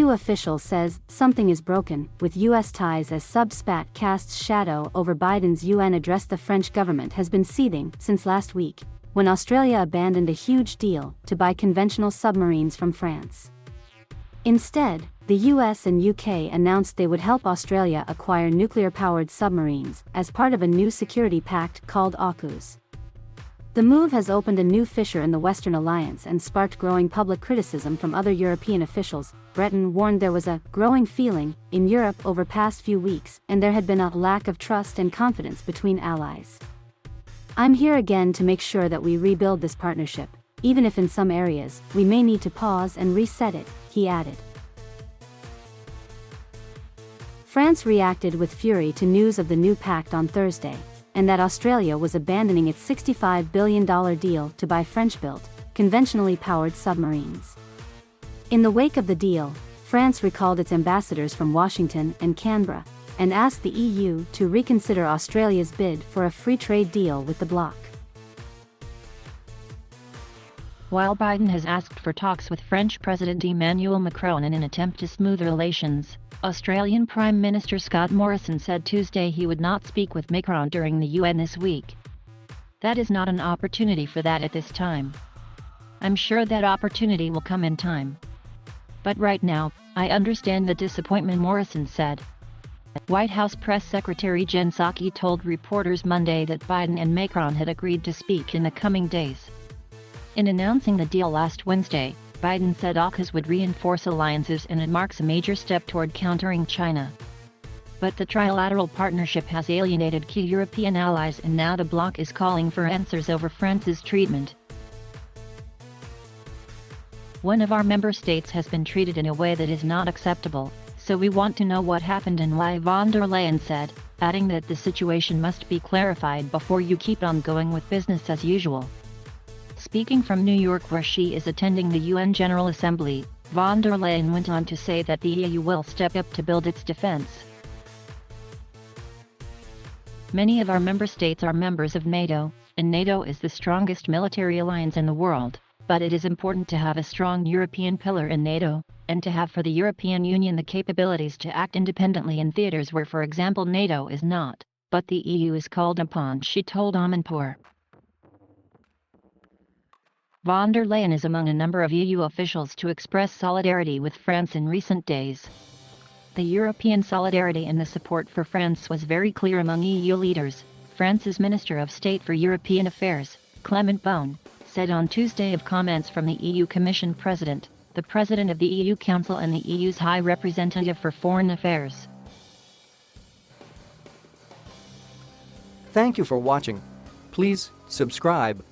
EU official says something is broken, with US ties as spat casts shadow over Biden's UN address. The French government has been seething since last week, when Australia abandoned a huge deal to buy conventional submarines from France. Instead, the US and UK announced they would help Australia acquire nuclear-powered submarines as part of a new security pact called AUKUS. The move has opened a new fissure in the Western alliance and sparked growing public criticism from other European officials. Breton warned there was a growing feeling in Europe over past few weeks, and there had been a lack of trust and confidence between allies. "I'm here again to make sure that we rebuild this partnership, even if in some areas we may need to pause and reset it," he added. France reacted with fury to news of the new pact on Thursday, and that Australia was abandoning its $65 billion deal to buy French-built, conventionally powered submarines. In the wake of the deal, France recalled its ambassadors from Washington and Canberra, and asked the EU to reconsider Australia's bid for a free trade deal with the bloc. While Biden has asked for talks with French President Emmanuel Macron in an attempt to smooth relations, Australian Prime Minister Scott Morrison said Tuesday he would not speak with Macron during the UN this week. "That is not an opportunity for that at this time. I'm sure that opportunity will come in time. But right now, I understand the disappointment," Morrison said. White House Press Secretary Jen Psaki told reporters Monday that Biden and Macron had agreed to speak in the coming days. In announcing the deal last Wednesday, Biden said AUKUS would reinforce alliances and it marks a major step toward countering China. But the trilateral partnership has alienated key European allies, and now the bloc is calling for answers over France's treatment. "One of our member states has been treated in a way that is not acceptable, so we want to know what happened and why," von der Leyen said, adding that the situation must be clarified before you keep on going with business as usual. Speaking from New York, where she is attending the UN General Assembly, von der Leyen went on to say that the EU will step up to build its defense. "Many of our member states are members of NATO, and NATO is the strongest military alliance in the world, but it is important to have a strong European pillar in NATO, and to have for the European Union the capabilities to act independently in theaters where, for example, NATO is not, but the EU is called upon," she told Amanpour. Von der Leyen is among a number of EU officials to express solidarity with France in recent days. The European solidarity and the support for France was very clear among EU leaders, France's Minister of State for European Affairs, Clement Beaune, said on Tuesday of comments from the EU Commission President, the President of the EU Council and the EU's High Representative for Foreign Affairs. Thank you for watching. Please subscribe.